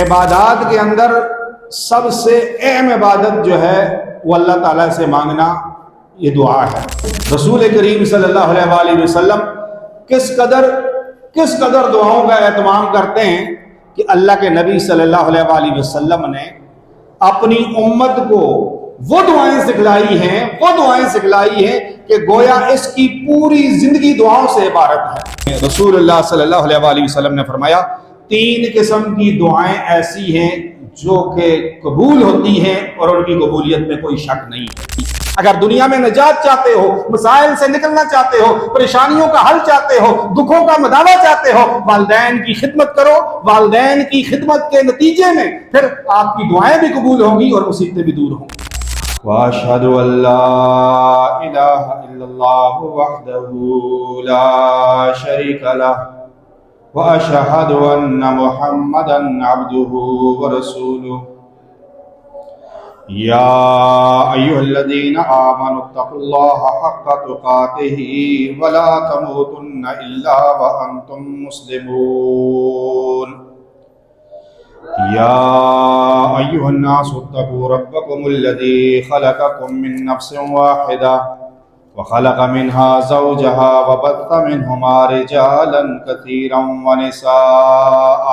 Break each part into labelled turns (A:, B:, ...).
A: عبادات کے اندر سب سے اہم عبادت جو ہے وہ اللہ تعالیٰ سے مانگنا، یہ دعا ہے۔ رسول کریم صلی اللہ علیہ وآلہ وسلم کس قدر دعاؤں کا اہتمام کرتے ہیں کہ اللہ کے نبی صلی اللہ علیہ وآلہ وسلم نے اپنی امت کو وہ دعائیں سکھلائی ہیں کہ گویا اس کی پوری زندگی دعاؤں سے عبارت ہے۔ رسول اللہ صلی اللہ علیہ وآلہ وسلم نے فرمایا 3 قسم کی دعائیں ایسی ہیں جو کہ قبول ہوتی ہیں اور ان کی قبولیت میں کوئی شک نہیں ہے۔ اگر دنیا میں نجات چاہتے ہو، مسائل سے نکلنا چاہتے ہو، پریشانیوں کا حل چاہتے ہو، دکھوں کا مداوع چاہتے ہو، والدین کی خدمت کرو۔ والدین کی خدمت کے نتیجے میں پھر آپ کی دعائیں بھی قبول ہوں گی اور مصیبتیں بھی دور ہوں گی۔ وَأَشْهَدُ أَن لَّا إِلَٰهَ إِلَّا اللَّهُ وَحْدَهُ لَا شَرِيكَ لَهُ وَأَشْهَدُ أَنَّ مُحَمَّدًا عَبْدُهُ وَرَسُولُهُ يَا أَيُّهَا الَّذِينَ آمَنُوا اتَّقُوا اللَّهَ حَقَّ تُقَاتِهِ وَلَا تَمُوتُنَّ إِلَّا وَأَنتُم مُّسْلِمُونَ يَا أَيُّهَا النَّاسُ اتَّقُوا رَبَّكُمُ الَّذِي خَلَقَكُم مِّن نَّفْسٍ وَاحِدَةٍ وَخَلَقَ مِنْهَا زَوْجَهَا وَبَثَّ مِنْهُمَا رِجَالًا كَثِيرًا وَنِسَاءً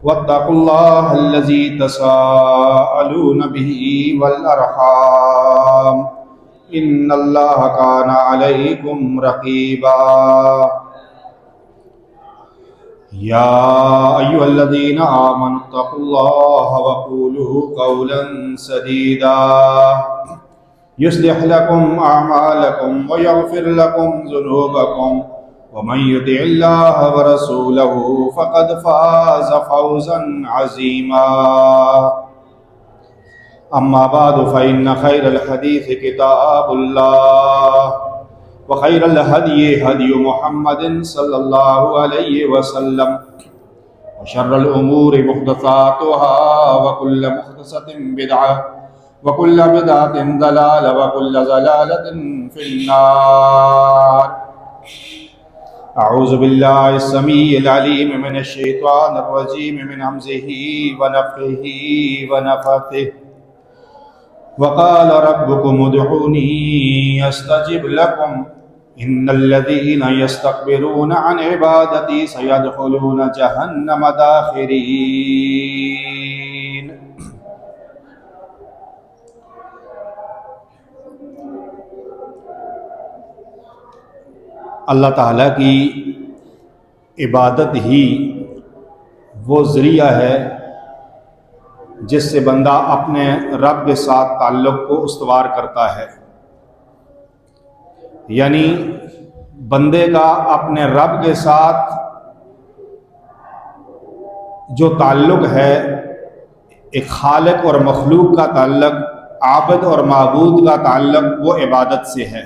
A: وَاتَّقُوا اللَّهَ الَّذِي تَسَاءَلُونَ بِهِ وَالْأَرْحَامَ إِنَّ اللَّهَ كَانَ عَلَيْكُمْ رَقِيبًا يَا أَيُّهَا الَّذِينَ آمَنُوا اتَّقُوا اللَّهَ وَقُولُوا قَوْلًا سَدِيدًا يُصْلِحْ لَكُمْ أَعْمَالَكُمْ وَيَغْفِرْ لَكُمْ ذُنُوبَكُمْ وَمَن يُطِعِ اللَّهَ وَرَسُولَهُ فَقَدْ فَازَ فَوْزًا عَظِيمًا أَمَّا بَعْدُ فَإِنَّ خَيْرَ الْحَدِيثِ كِتَابُ اللَّهِ وخير الهدي هدي محمد صلى الله عليه وسلم وشر الأمور محدثاتها وكل محدثة بدعة وكل بدعة ضلالة وكل ضلالة في النار أعوذ بالله السميع العليم من الشيطان الرجيم من همزه ونفخه ونفثه وقال ربكم ادعوني استجب لكم ان الذين يستكبرون عن عبادتي سيدخلون جهنم داخرين۔ اللہ تعالیٰ کی عبادت ہی وہ ذریعہ ہے جس سے بندہ اپنے رب کے ساتھ تعلق کو استوار کرتا ہے، یعنی بندے کا اپنے رب کے ساتھ جو تعلق ہے ایک خالق اور مخلوق کا تعلق، عابد اور معبود کا تعلق، وہ عبادت سے ہے۔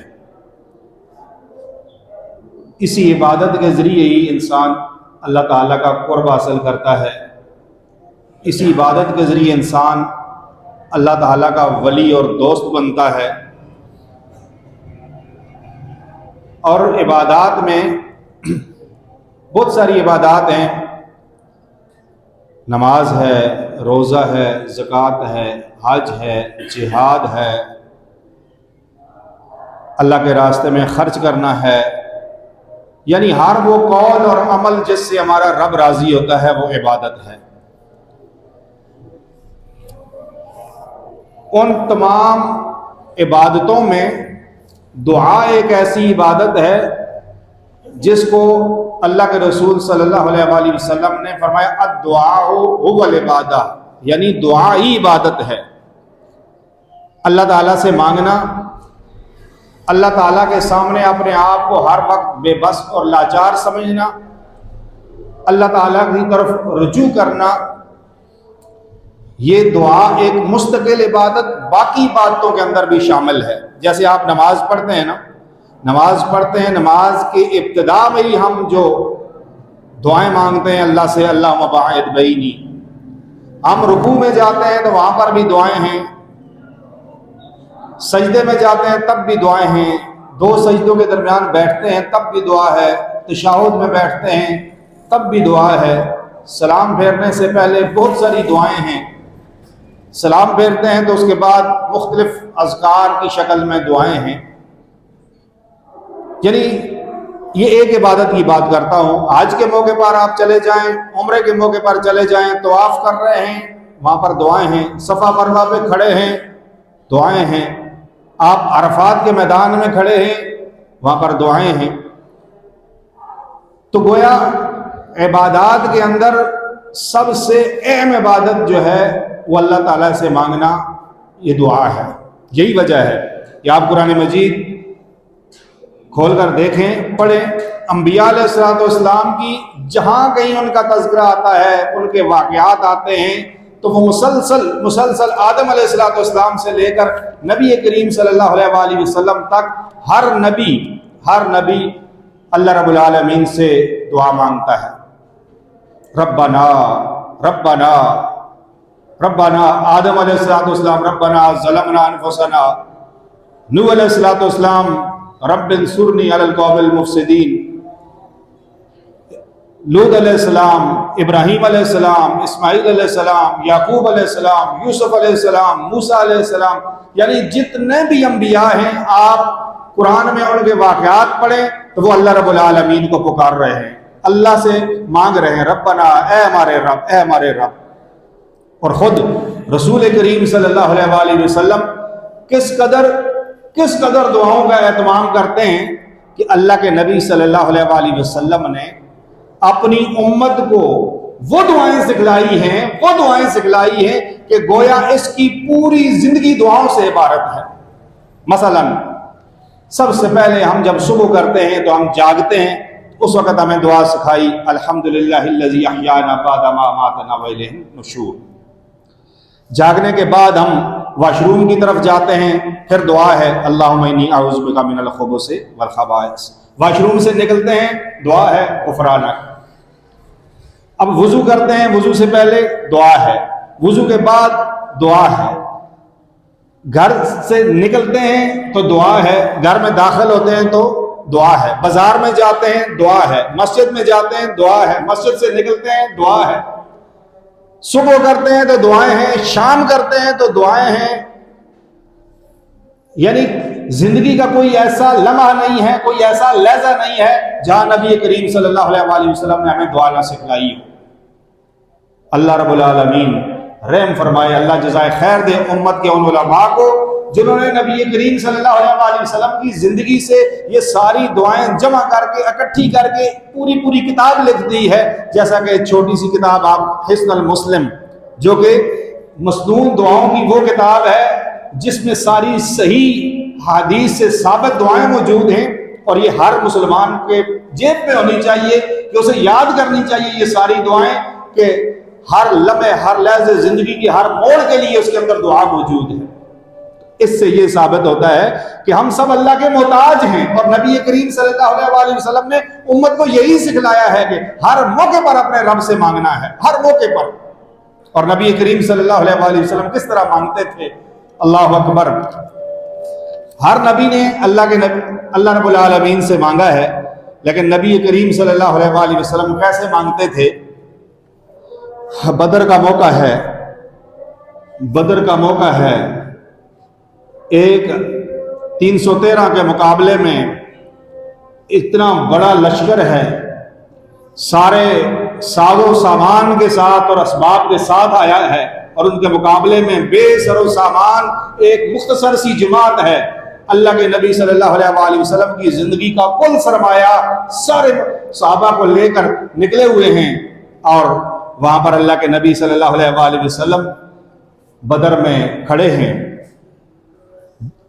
A: اسی عبادت کے ذریعے ہی انسان اللہ تعالیٰ کا قرب حاصل کرتا ہے، اسی عبادت کے ذریعے انسان اللہ تعالیٰ کا ولی اور دوست بنتا ہے۔ اور عبادات میں بہت ساری عبادات ہیں، نماز ہے، روزہ ہے، زکوٰۃ ہے، حج ہے، جہاد ہے، اللہ کے راستے میں خرچ کرنا ہے، یعنی ہر وہ قول اور عمل جس سے ہمارا رب راضی ہوتا ہے وہ عبادت ہے۔ ان تمام عبادتوں میں دعا ایک ایسی عبادت ہے جس کو اللہ کے رسول صلی اللہ علیہ وآلہ وسلم نے فرمایا الدعاء هو العبادہ، یعنی دعا ہی عبادت ہے۔ اللہ تعالیٰ سے مانگنا، اللہ تعالیٰ کے سامنے اپنے آپ کو ہر وقت بے بس اور لاچار سمجھنا، اللہ تعالیٰ کی طرف رجوع کرنا، یہ دعا ایک مستقل عبادت باقی عبادتوں کے اندر بھی شامل ہے۔ جیسے آپ نماز پڑھتے ہیں نا، نماز کی ابتدا میں ہی ہم جو دعائیں مانگتے ہیں اللہ سے، اللہم باعد بینی، ہم رکوع میں جاتے ہیں تو وہاں پر بھی دعائیں ہیں، سجدے میں جاتے ہیں تب بھی دعائیں ہیں، 2 سجدوں کے درمیان بیٹھتے ہیں تب بھی دعا ہے، تشہد میں بیٹھتے ہیں تب بھی دعا ہے، سلام پھیرنے سے پہلے بہت ساری دعائیں ہیں. سلام پھیرتے ہیں تو اس کے بعد مختلف اذکار کی شکل میں دعائیں ہیں. یعنی یہ ایک عبادت کی بات کرتا ہوں. حج کے موقع پر آپ چلے جائیں، عمرے کے موقع پر چلے جائیں، طواف کر رہے ہیں، وہاں پر دعائیں ہیں. صفا مروہ پہ کھڑے ہیں، دعائیں ہیں. آپ عرفات کے میدان میں کھڑے ہیں، وہاں پر دعائیں ہیں. تو گویا عبادات کے اندر سب سے اہم عبادت جو ہے وہ اللہ تعالیٰ سے مانگنا، یہ دعا ہے. یہی وجہ ہے کہ آپ قرآن مجید کھول کر دیکھیں، پڑھیں. انبیاء علیہ الصلوۃ والسلام کی جہاں کہیں ان کا تذکرہ آتا ہے، ان کے واقعات آتے ہیں، تو وہ مسلسل آدم علیہ الصلوۃ والسلام سے لے کر نبی کریم صلی اللہ علیہ وآلہ وسلم تک ہر نبی اللہ رب العالمین سے دعا مانگتا ہے. ربنا آدم علیہ الصلوۃ والسلام ربنا ظلمنا انفسنا. نوح علیہ الصلوۃ والسلام رب انصرنی علی القوم المفسدین. لوط علیہ السلام، ابراہیم علیہ السلام، اسماعیل علیہ السلام، یعقوب علیہ السلام، یوسف علیہ السلام، موسیٰ علیہ السلام. یعنی جتنے بھی انبیاء ہیں، آپ قرآن میں ان کے واقعات پڑھیں تو وہ اللہ رب العالمین کو پکار رہے ہیں، اللہ سے مانگ رہے ہیں، ربنا، اے ہمارے رب، اے ہمارے رب. اور خود رسول کریم صلی اللہ علیہ وآلہ وسلم کس قدر دعاؤں کا اہتمام کرتے ہیں کہ اللہ کے نبی صلی اللہ علیہ وآلہ وسلم نے اپنی امت کو وہ دعائیں سکھلائی ہیں کہ گویا اس کی پوری زندگی دعاؤں سے عبارت ہے. مثلا سب سے پہلے ہم جب صبح کرتے ہیں تو ہم جاگتے ہیں، اس وقت ہمیں دعا سکھائی، الحمدللہ الذی احیانا بعد ما اماتنا والیہ النشور. جاگنے کے بعد ہم واش روم کی طرف جاتے ہیں، پھر دعا ہے اللہم انی اعوذ بک من الخبث والخبائث. واش روم سے نکلتے ہیں، دعا ہے غفرانک. اب وضو کرتے ہیں، وضو سے پہلے دعا ہے، وضو کے بعد دعا ہے. گھر سے نکلتے ہیں تو دعا ہے، گھر میں داخل ہوتے ہیں تو دعا ہے، بازار میں جاتے ہیں دعا ہے، مسجد میں جاتے ہیں دعا ہے، مسجد سے نکلتے ہیں دعا ہے. صبح کرتے ہیں تو دعائیں ہیں، شام کرتے ہیں تو دعائیں ہیں. یعنی زندگی کا کوئی ایسا لمحہ نہیں ہے، کوئی ایسا لحظہ نہیں ہے جہاں نبی کریم صلی اللہ علیہ وآلہ وسلم نے ہمیں دعا نہ سکھلائی ہو. اللہ رب العالمین رحم فرمائے، اللہ جزائے خیر دے امت کے ان علماء کو جنہوں نے نبی کریم صلی اللہ علیہ وآلہ وسلم کی زندگی سے یہ ساری دعائیں جمع کر کے، اکٹھی کر کے پوری کتاب لکھ دی ہے. جیسا کہ چھوٹی سی کتاب آپ حصن المسلم، جو کہ مسنون دعاؤں کی وہ کتاب ہے جس میں ساری صحیح حدیث سے ثابت دعائیں موجود ہیں، اور یہ ہر مسلمان کے جیب میں ہونی چاہیے کہ اسے یاد کرنی چاہیے یہ ساری دعائیں، کہ ہر لمحے، ہر لحظے زندگی کی ہر موڑ کے لیے اس کے اندر دعا موجود ہے. اس سے یہ ثابت ہوتا ہے کہ ہم سب اللہ کے محتاج ہیں، اور نبی کریم صلی اللہ علیہ وآلہ وسلم نے امت کو یہی سکھلایا ہے کہ ہر موقع پر اپنے رب سے مانگنا ہے، ہر موقع پر. اور نبی کریم صلی اللہ علیہ وآلہ وسلم کس طرح مانگتے تھے؟ اللہ اکبر. ہر نبی نے اللہ رب العالمین سے مانگا ہے، لیکن نبی کریم صلی اللہ علیہ وآلہ وسلم کیسے مانگتے تھے؟ بدر کا موقع ہے، ایک 313 کے مقابلے میں اتنا بڑا لشکر ہے، سارے ساز و سامان کے ساتھ اور اسباب کے ساتھ آیا ہے، اور ان کے مقابلے میں بے سر و سامان ایک مختصر سی جماعت ہے. اللہ کے نبی صلی اللہ علیہ وآلہ وسلم کی زندگی کا کل سرمایہ سارے صحابہ کو لے کر نکلے ہوئے ہیں، اور وہاں پر اللہ کے نبی صلی اللہ علیہ وآلہ وسلم بدر میں کھڑے ہیں.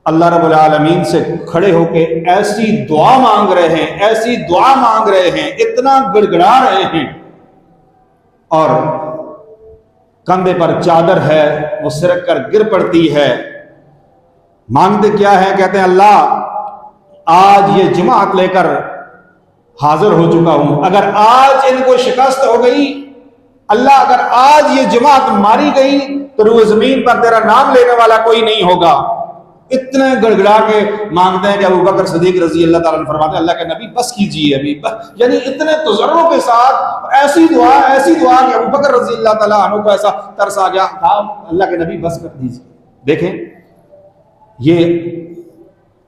A: اللہ رب العالمین سے کھڑے ہو کے ایسی دعا مانگ رہے ہیں، اتنا گڑگڑا رہے ہیں، اور کندھے پر چادر ہے، وہ سرک کر گر پڑتی ہے. مانگتے کیا ہے؟ کہتے ہیں اللہ آج یہ جماعت لے کر حاضر ہو چکا ہوں، اگر آج ان کو شکست ہو گئی، اللہ اگر آج یہ جماعت ماری گئی تو روئے زمین پر تیرا نام لینے والا کوئی نہیں ہوگا. اتنے گڑگڑا کے مانگتے ہیں کہ ابو بکر صدیق رضی اللہ تعالیٰ عنہ فرماتے ہیں اللہ کے نبی بس کیجیے ابھی، یعنی اتنے تجربوں کے ساتھ ایسی دعا کہ ابو بکر رضی اللہ تعالیٰ عنہ کو ایسا ترس آ گیا، اللہ کے نبی بس کر دیجیے۔ دیکھیں یہ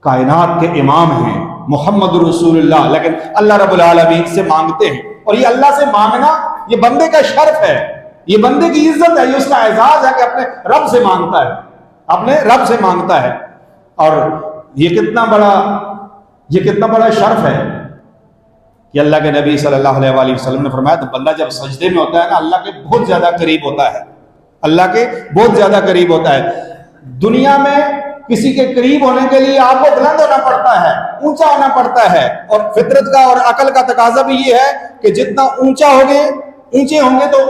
A: کائنات کے امام ہیں محمد رسول اللہ، لیکن اللہ رب العالمین سے مانگتے ہیں، اور یہ اللہ سے مانگنا یہ بندے کا شرف ہے، یہ بندے کی عزت ہے، یہ اس کا اعزاز ہے کہ اپنے رب سے مانگتا ہے، اپنے رب سے مانگتا ہے۔ اور یہ کتنا بڑا شرف ہے کہ اللہ کے نبی صلی اللہ علیہ وآلہ وسلم نے فرمایا تو بندہ جب سجدے میں ہوتا ہے نا اللہ کے بہت زیادہ قریب ہوتا ہے، اللہ کے بہت زیادہ قریب ہوتا ہے۔ دنیا میں کسی کے قریب ہونے کے لیے آپ کو بلند ہونا پڑتا ہے، اونچا ہونا پڑتا ہے، اور فطرت کا اور عقل کا تقاضا بھی یہ ہے کہ جتنا اونچے ہوں گے تو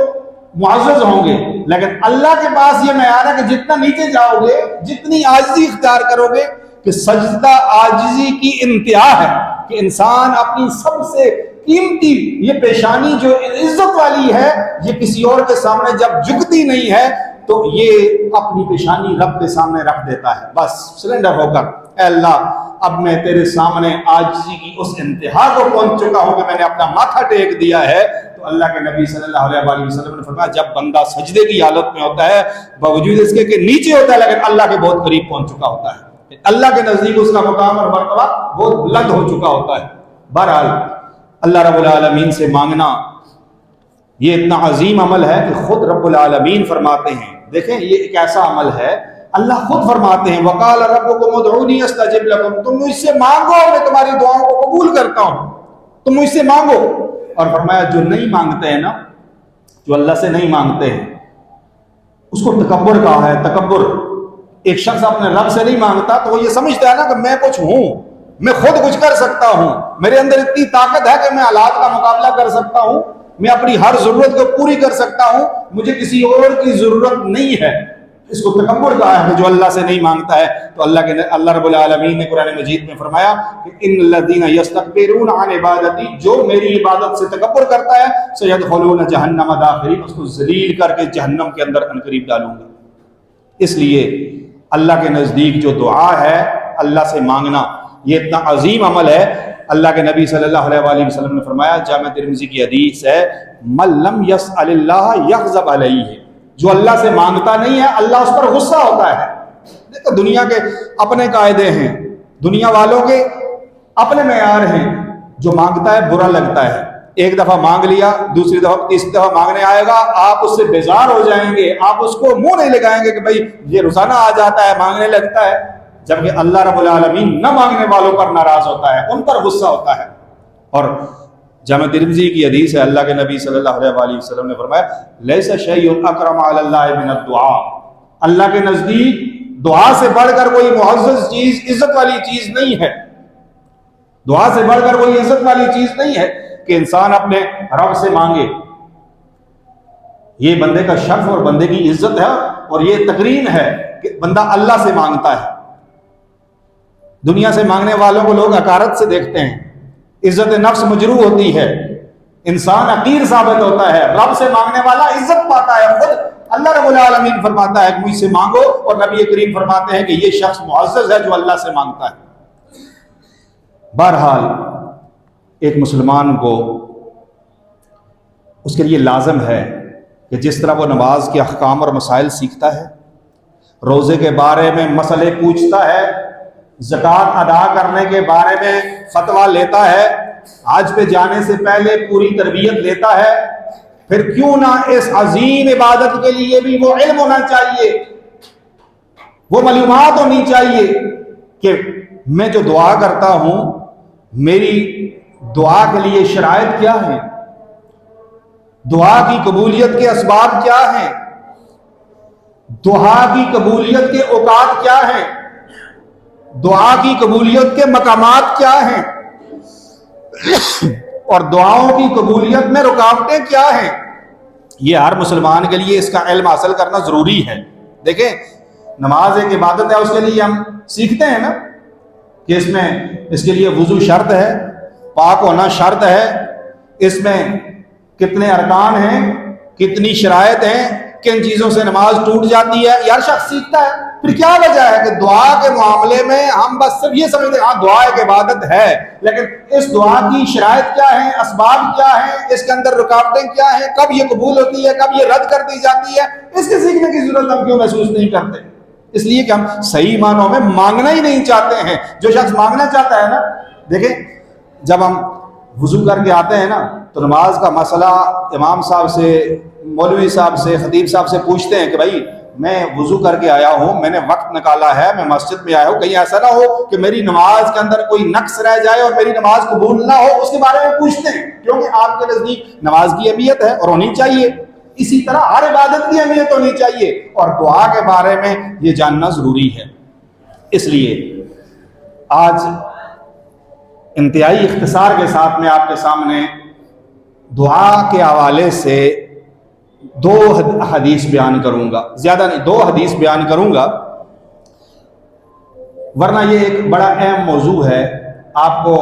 A: معزز ہوں گے، لیکن اللہ کے پاس یہ معیار ہے کہ جتنا نیچے جاؤ گے، جتنی عاجزی اختیار کرو گے، کہ سجدہ عاجزی کی انتہا ہے کہ انسان اپنی سب سے قیمتی یہ پیشانی جو عزت والی ہے یہ کسی اور کے سامنے جب جھکتی نہیں ہے تو یہ اپنی پیشانی رب کے سامنے رکھ دیتا ہے، بس سرنڈر ہو کر اے اللہ اب میں تیرے سامنے عاجزی کی اس انتہا کو پہنچ چکا ہوں کہ میں نے اپنا ماتھا ٹیک دیا ہے۔ تو اللہ کے نبی صلی اللہ علیہ وآلہ وسلم نے فرمایا جب بندہ سجدے کی حالت میں ہوتا ہے باوجود اس کے کہ نیچے ہوتا ہے لیکن اللہ کے بہت قریب پہنچ چکا ہوتا ہے، اللہ کے نزدیک اس کا مقام اور مرتبہ بہت بلند ہو چکا ہوتا ہے۔ بہرحال اللہ رب العالمین سے مانگنا یہ اتنا عظیم عمل ہے کہ خود رب العالمین فرماتے ہیں، دیکھیں یہ ایک ایسا عمل ہے اللہ خود فرماتے ہیں وَقَالَ رَبُّكُمُ ادْعُونِي أَسْتَجِبْ لَكُمْ، تم مجھ سے مانگو میں تمہاری دعاؤں کو قبول کرتا ہوں، تم مجھ سے مانگو۔ اور فرمایا جو نہیں مانگتے ہیں نا، جو اللہ سے نہیں مانگتے ہیں اس کو تکبر کہا ہے، تکبر۔ ایک شخص اپنے رب سے نہیں مانگتا تو وہ یہ سمجھتا ہے نا کہ میں کچھ ہوں، میں خود کچھ کر سکتا ہوں، میرے اندر اتنی طاقت ہے کہ میں حالات کا مقابلہ کر سکتا ہوں، میں اپنی ہر ضرورت کو پوری کر سکتا ہوں، مجھے کسی اور کی ضرورت نہیں ہے۔ اس کو تکبر کہا ہے جو اللہ سے نہیں مانگتا ہے۔ تو اللہ رب العالمین نے قرآن مجید میں فرمایا کہ ان الذین یستکبرون عن عبادتی، جو میری عبادت سے تکبر کرتا ہے سیدخلون جہنم داخرین، اس کو ذلیل کر کے جہنم کے اندر عنقریب ڈالوں گا۔ اس لیے اللہ کے نزدیک جو دعا ہے اللہ سے مانگنا یہ اتنا عظیم عمل ہے۔ اللہ کے نبی صلی اللہ علیہ وآلہ وسلم نے فرمایا جامع ترمذی کی حدیث ہے من لم یسأل اللہ یغضب علیہ، جو اللہ سے مانگتا نہیں ہے اللہ اس پر غصہ ہوتا ہے۔ دیکھو دنیا کے اپنے قاعدے ہیں، دنیا والوں کے اپنے معیار ہیں، جو مانگتا ہے برا لگتا ہے، ایک دفعہ مانگ لیا دوسری دفعہ تیسری دفعہ مانگنے آئے گا آپ اس سے بیزار ہو جائیں گے، آپ اس کو منہ نہیں لگائیں گے کہ بھائی یہ روزانہ آ جاتا ہے مانگنے لگتا ہے، جبکہ اللہ رب العالمین نہ مانگنے والوں پر ناراض ہوتا ہے، ان پر غصہ ہوتا ہے۔ اور جامع ترمذی کی حدیث ہے اللہ کے نبی صلی اللہ علیہ وآلہ وسلم نے فرمایا لیس شیء اکرم علی اللہ من الدعاء، اللہ کے نزدیک دعا سے بڑھ کر کوئی معزز چیز عزت والی چیز نہیں ہے، دعا سے بڑھ کر کوئی عزت والی چیز نہیں ہے کہ انسان اپنے رب سے مانگے۔ یہ بندے کا شرف اور بندے کی عزت ہے، اور یہ تقریم ہے کہ بندہ اللہ سے مانگتا ہے۔ دنیا سے مانگنے والوں کو لوگ حقارت سے دیکھتے ہیں، عزت نفس مجروح ہوتی ہے، انسان حقیر ثابت ہوتا ہے، رب سے مانگنے والا عزت پاتا ہے۔ خود اللہ رب العالمین فرماتا ہے کہ مجھ سے مانگو، اور نبی کریم فرماتے ہیں کہ یہ شخص معزز ہے جو اللہ سے مانگتا ہے۔ بہرحال ایک مسلمان کو اس کے لیے لازم ہے کہ جس طرح وہ نماز کے احکام اور مسائل سیکھتا ہے، روزے کے بارے میں مسئلے پوچھتا ہے، زکوٰۃ ادا کرنے کے بارے میں فتویٰ لیتا ہے، حج پہ جانے سے پہلے پوری تربیت لیتا ہے، پھر کیوں نہ اس عظیم عبادت کے لیے بھی وہ علم ہونا چاہیے، وہ معلومات ہونی چاہیے کہ میں جو دعا کرتا ہوں میری دعا کے لیے شرائط کیا ہیں، دعا کی قبولیت کے اسباب کیا ہیں، دعا کی قبولیت کے اوقات کیا ہیں، دعا کی قبولیت کے مقامات کیا ہیں، اور دعاؤں کی قبولیت میں رکاوٹیں کیا ہیں۔ یہ ہر مسلمان کے لیے اس کا علم حاصل کرنا ضروری ہے۔ دیکھیں نماز ایک عبادت ہے، اس کے لیے ہم سیکھتے ہیں نا کہ اس کے لیے وضو شرط ہے، پاک ہونا شرط ہے، اس میں کتنے ارکان ہیں، کتنی شرائط ہیں، کن چیزوں سے نماز ٹوٹ جاتی ہے؟ یار شخص سیکھتا ہے، پھر کیا وجہ ہے کہ دعا کے معاملے میں ہم بس صرف یہ سمجھتے ہیں ہاں دعا ایک عبادت ہے، لیکن اس دعا کی شرائط کیا ہیں، اسباب کیا ہیں، اس کے اندر رکاوٹیں کیا ہیں، کب یہ قبول ہوتی ہے، کب یہ رد کر دی جاتی ہے، اس کے سیکھنے کی ضرورت ہم کیوں محسوس نہیں کرتے؟ اس لیے کہ ہم صحیح معنوں میں مانگنا ہی نہیں چاہتے ہیں۔ جو شخص مانگنا چاہتا ہے نا، دیکھیں جب ہم وضو کر کے آتے ہیں نا تو نماز کا مسئلہ امام صاحب سے، مولوی صاحب سے، خطیب صاحب سے پوچھتے ہیں کہ بھائی میں وضو کر کے آیا ہوں، میں نے وقت نکالا ہے، میں مسجد میں آیا ہوں، کہیں ایسا نہ ہو کہ میری نماز کے اندر کوئی نقص رہ جائے اور میری نماز قبول نہ ہو، اس کے بارے میں پوچھتے ہیں، کیونکہ آپ کے نزدیک نماز کی اہمیت ہے اور ہونی چاہیے، اسی طرح ہر عبادت کی اہمیت ہونی چاہیے، اور دعا کے بارے میں یہ جاننا ضروری ہے۔ اس لیے آج انتہائی اختصار کے ساتھ میں آپ کے سامنے دعا کے حوالے سے 2 حدیث بیان کروں گا، زیادہ نہیں 2 حدیث بیان کروں گا، ورنہ یہ ایک بڑا اہم موضوع ہے، آپ کو